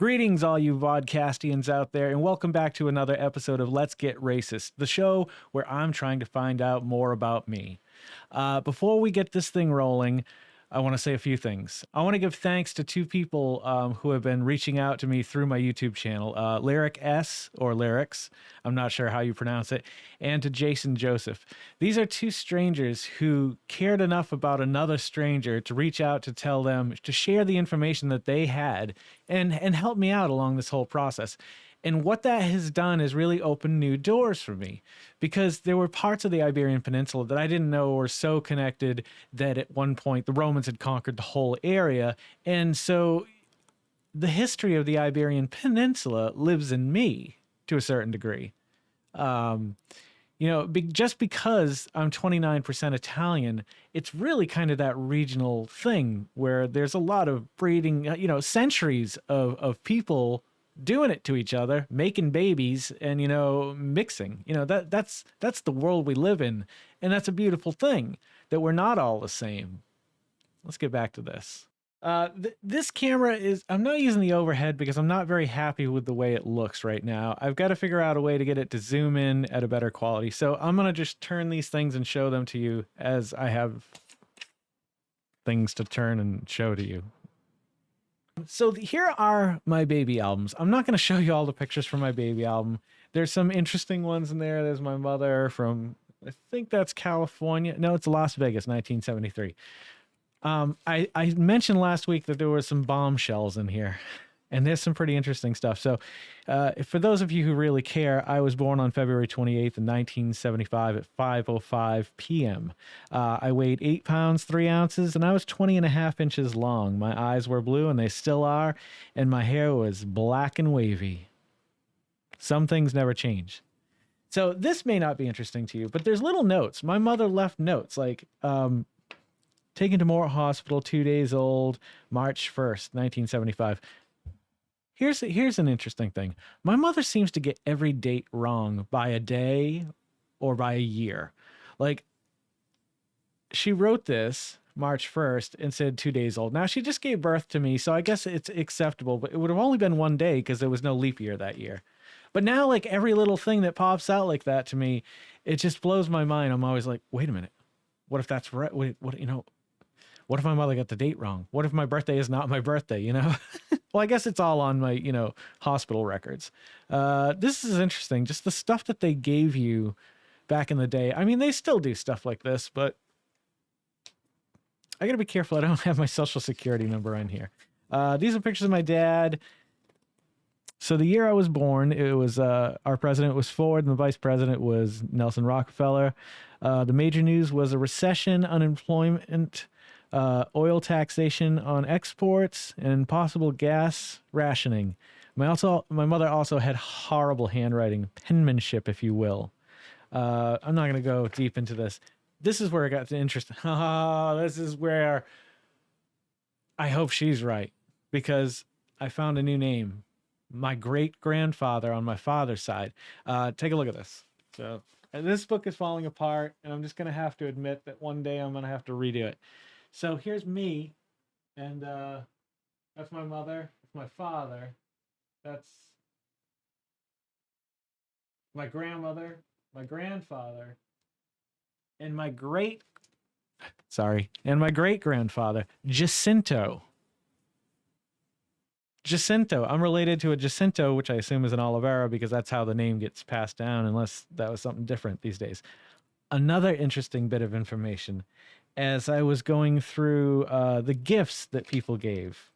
Greetings, all you vodcastians out there, and welcome back to another episode of Let's Get Racist, the show where I'm trying to find out more about me. Before we get this thing rolling, I want to say a few things. I want to give thanks to two people who have been reaching out to me through my YouTube channel, Lyric S, or Lyrics, I'm not sure how you pronounce it, and to Jason Joseph. These are two strangers who cared enough about another stranger to reach out to tell them to share the information that they had and help me out along this whole process. And what that has done is really opened new doors for me, because there were parts of the Iberian Peninsula that I didn't know were so connected that at one point the Romans had conquered the whole area. And so the history of the Iberian Peninsula lives in me to a certain degree. Just because I'm 29% Italian, it's really kind of that regional thing where there's a lot of breeding, centuries of people doing it to each other, making babies and, mixing. That's the world we live in. And that's a beautiful thing, that we're not all the same. Let's get back to this. This camera I'm not using the overhead because I'm not very happy with the way it looks right now. I've got to figure out a way to get it to zoom in at a better quality. So I'm going to just turn these things and show them to you as I have things to turn and show to you. So here are my baby albums. I'm not going to show you all the pictures from my baby album. There's some interesting ones in there. There's my mother from, I think that's California. No, it's Las Vegas, 1973. I mentioned last week that there were some bombshells in here, and there's some pretty interesting stuff. So for those of you who really care, I was born on February 28th in 1975 at 5:05 p.m. I weighed 8 pounds, 3 ounces, and I was 20.5 inches long. My eyes were blue, and they still are, and my hair was black and wavy. Some things never change. So this may not be interesting to you, but there's little notes. My mother left notes like, taken to Moore Hospital, 2 days old, March 1st, 1975. Here's an interesting thing. My mother seems to get every date wrong by a day or by a year. Like, she wrote this March 1st and said 2 days old. Now, she just gave birth to me, so I guess it's acceptable, but it would have only been 1 day because there was no leap year that year. But now, like, every little thing that pops out like that to me, it just blows my mind. I'm always like, wait a minute. What if that's right? What if my mother got the date wrong? What if my birthday is not my birthday, Well, I guess it's all on my, hospital records. This is interesting. Just the stuff that they gave you back in the day. I mean, they still do stuff like this, but I got to be careful. I don't have my social security number on here. These are pictures of my dad. So the year I was born, it was our president was Ford and the vice president was Nelson Rockefeller. The major news was a recession, unemployment, oil taxation on exports, and possible gas rationing. My mother also had horrible handwriting, penmanship, if you will. I'm not going to go deep into this. This is where it got interesting. This is where I hope she's right, because I found a new name. My great-grandfather on my father's side. Take a look at this. So this book is falling apart, and I'm just going to have to admit that one day I'm going to have to redo it. So here's me, and that's my mother, that's my father, that's my grandmother, my grandfather, and my great-grandfather, Jacinto. I'm related to a Jacinto, which I assume is an Oliveira because that's how the name gets passed down, unless that was something different these days. Another interesting bit of information. As I was going through the gifts that people gave,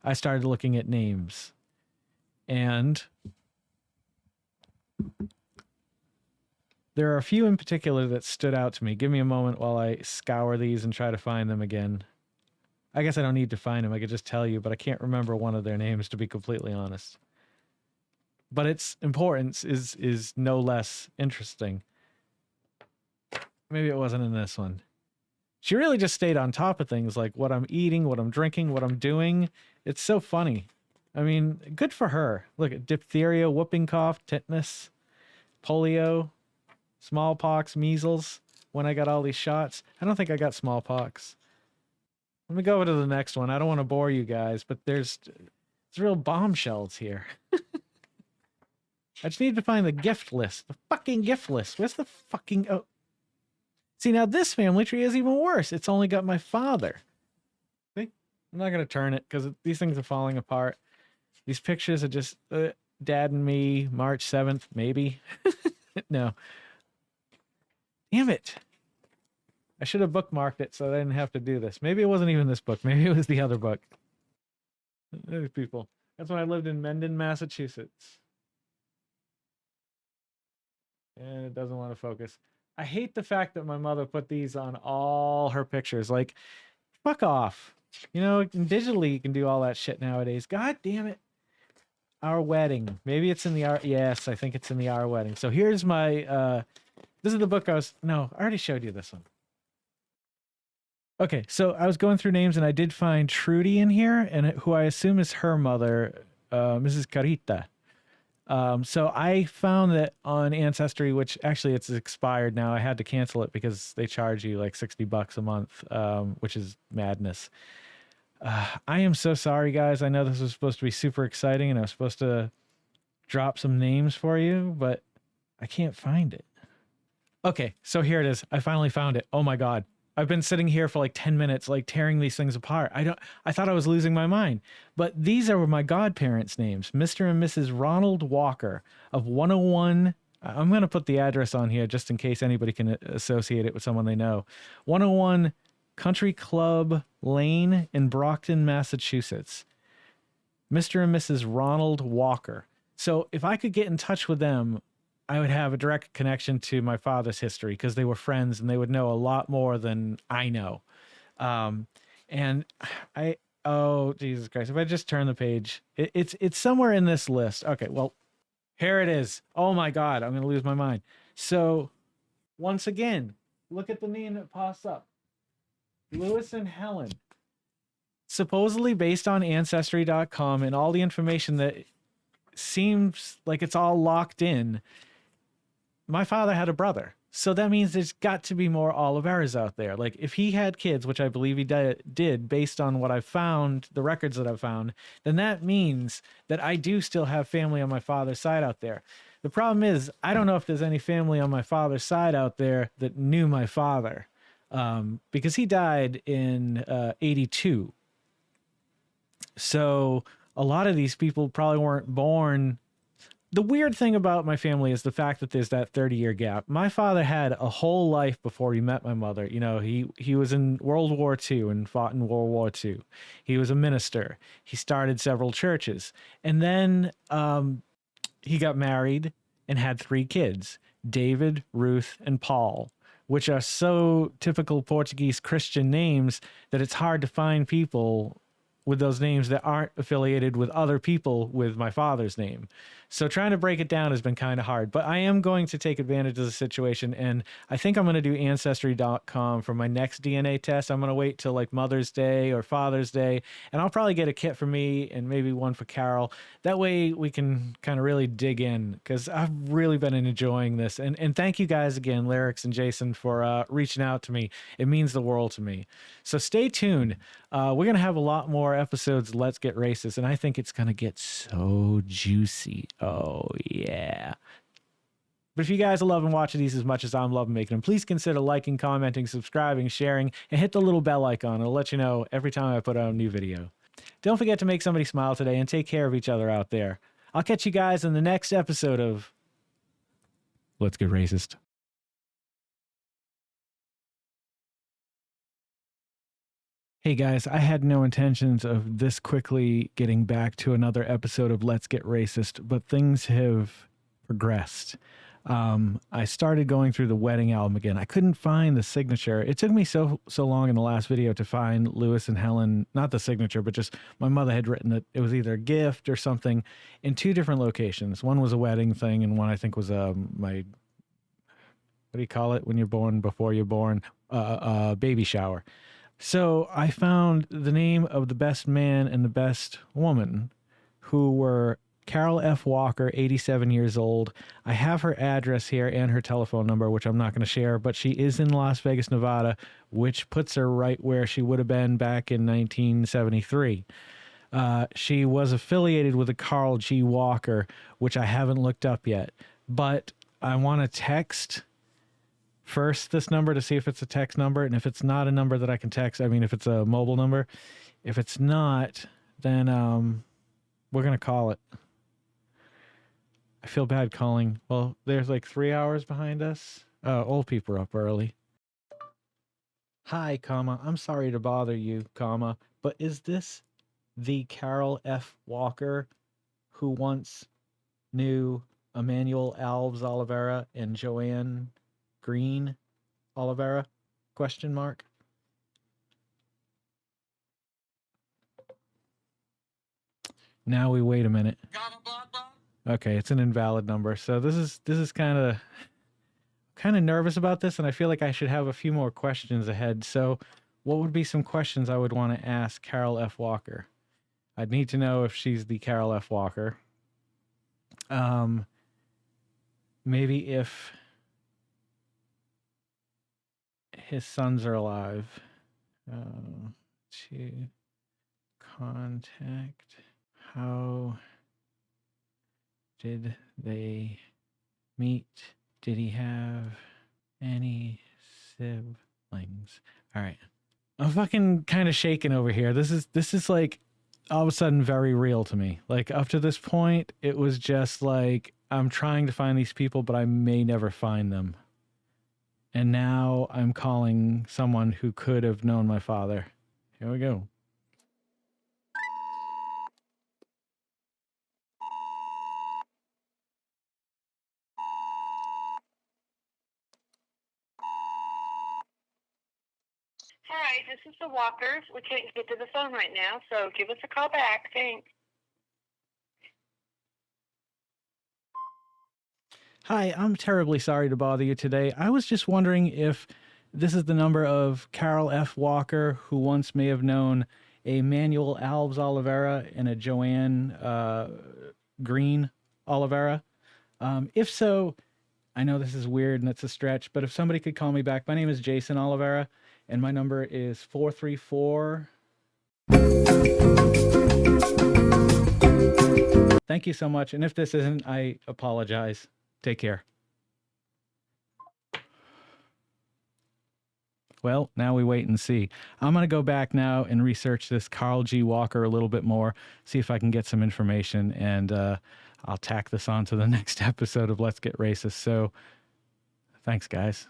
I started looking at names. And there are a few in particular that stood out to me. Give me a moment while I scour these and try to find them again. I guess I don't need to find them. I could just tell you, but I can't remember one of their names, to be completely honest. But its importance is no less interesting. Maybe it wasn't in this one. She really just stayed on top of things like what I'm eating, what I'm drinking, what I'm doing. It's so funny. I mean, good for her. Look at diphtheria, whooping cough, tetanus, polio, smallpox, measles. When I got all these shots, I don't think I got smallpox. Let me go over to the next one. I don't want to bore you guys, but there's It's real bombshells here. I just need to find the gift list. The fucking gift list. Where's the fucking... Oh. See, now this family tree is even worse. It's only got my father. See? I'm not going to turn it because these things are falling apart. These pictures are just Dad and me, March 7th, maybe. No. Damn it. I should have bookmarked it so I didn't have to do this. Maybe it wasn't even this book. Maybe it was the other book. These people. That's when I lived in Mendon, Massachusetts. And it doesn't want to focus. I hate the fact that my mother put these on all her pictures. Like, fuck off. You know, digitally you can do all that shit nowadays. God damn it. Our wedding. Maybe it's in the Our... Yes, I think it's in the Our Wedding. So here's my... This is the book I was... No, I already showed you this one. Okay, so I was going through names and I did find Trudy in here, and who I assume is her mother, Mrs. Carita. So I found that on Ancestry, which actually it's expired now. I had to cancel it because they charge you like $60 a month, which is madness. I am so sorry, guys. I know this was supposed to be super exciting and I was supposed to drop some names for you, but I can't find it. Okay, so here it is. I finally found it. Oh my God. I've been sitting here for like 10 minutes, like tearing these things apart. I thought I was losing my mind, but these are my godparents' names, Mr. and Mrs. Ronald Walker of 101. I'm going to put the address on here just in case anybody can associate it with someone they know. 101 Country Club Lane in Brockton, Massachusetts. Mr. and Mrs. Ronald Walker. So if I could get in touch with them, I would have a direct connection to my father's history because they were friends and they would know a lot more than I know. And oh, Jesus Christ. If I just turn the page, it's somewhere in this list. Okay, well, here it is. Oh my God, I'm going to lose my mind. So once again, look at the name that pops up. Lewis and Helen. Supposedly based on Ancestry.com and all the information that seems like it's all locked in. My father had a brother. So that means there's got to be more Oliveras out there. Like if he had kids, which I believe he did based on what I've found, the records that I've found, then that means that I do still have family on my father's side out there. The problem is I don't know if there's any family on my father's side out there that knew my father because he died in 82. So a lot of these people probably weren't born. The weird thing about my family is the fact that there's that 30-year gap. My father had a whole life before he met my mother. You know, he was in World War II and fought in World War II. He was a minister. He started several churches. And then he got married and had 3 kids, David, Ruth, and Paul, which are so typical Portuguese Christian names that it's hard to find people with those names that aren't affiliated with other people with my father's name. So trying to break it down has been kind of hard, but I am going to take advantage of the situation. And I think I'm going to do Ancestry.com for my next DNA test. I'm going to wait till like Mother's Day or Father's Day, and I'll probably get a kit for me and maybe one for Carol. That way we can kind of really dig in because I've really been enjoying this. And thank you guys again, Lyrics and Jason, for reaching out to me. It means the world to me. So stay tuned. We're going to have a lot more episodes, Let's Get Racist, and I think it's going to get so juicy. Oh, yeah. But if you guys are loving watching these as much as I'm loving making them, please consider liking, commenting, subscribing, sharing, and hit the little bell icon. It'll let you know every time I put out a new video. Don't forget to make somebody smile today and take care of each other out there. I'll catch you guys in the next episode of Let's Get Racist. Hey guys, I had no intentions of this quickly getting back to another episode of Let's Get Racist, but things have progressed. I started going through the wedding album again. I couldn't find the signature. It took me so long in the last video to find Lewis and Helen, not the signature, but just my mother had written that it was either a gift or something in 2 different locations. One was a wedding thing, and one I think was my, what do you call it when you're born before you're born? Baby shower. So I found the name of the best man and the best woman, who were Carol F. Walker, 87 years old. I have her address here and her telephone number, which I'm not going to share, but she is in Las Vegas, Nevada, which puts her right where she would have been back in 1973. She was affiliated with a Carl G. Walker, which I haven't looked up yet. But I want to text first this number to see if it's a text number. And if it's not a number that I can text, I mean, if it's a mobile number, if it's not, then we're going to call it. I feel bad calling. Well, there's like 3 hours behind us. Old people are up early. Hi, comma. I'm sorry to bother you, comma. But is this the Carol F. Walker who once knew Emmanuel Alves Oliveira and Joanne Green Oliveira? Question mark. Now we wait a minute. Okay, it's an invalid number. So this is kind of nervous about this, and I feel like I should have a few more questions ahead. So what would be some questions I would want to ask Carol F. Walker? I'd need to know if she's the Carol F. Walker. Maybe if his sons are alive. To contact. How did they meet? Did he have any siblings? All right. I'm fucking kind of shaking over here. This is like all of a sudden very real to me. Like up to this point, it was just like I'm trying to find these people, but I may never find them. And now I'm calling someone who could have known my father. Here we go. Hi, this is the Walkers. We can't get to the phone right now, so give us a call back. Thanks. Hi, I'm terribly sorry to bother you today. I was just wondering if this is the number of Carol F. Walker, who once may have known a Manuel Alves Oliveira and a Joanne Green Oliveira. If so, I know this is weird and it's a stretch, but if somebody could call me back, my name is Jason Oliveira, and my number is 434. Thank you so much. And if this isn't, I apologize. Take care. Well, now we wait and see. I'm going to go back now and research this Carl G. Walker a little bit more, see if I can get some information, and I'll tack this on to the next episode of Let's Get Racist. So, thanks, guys.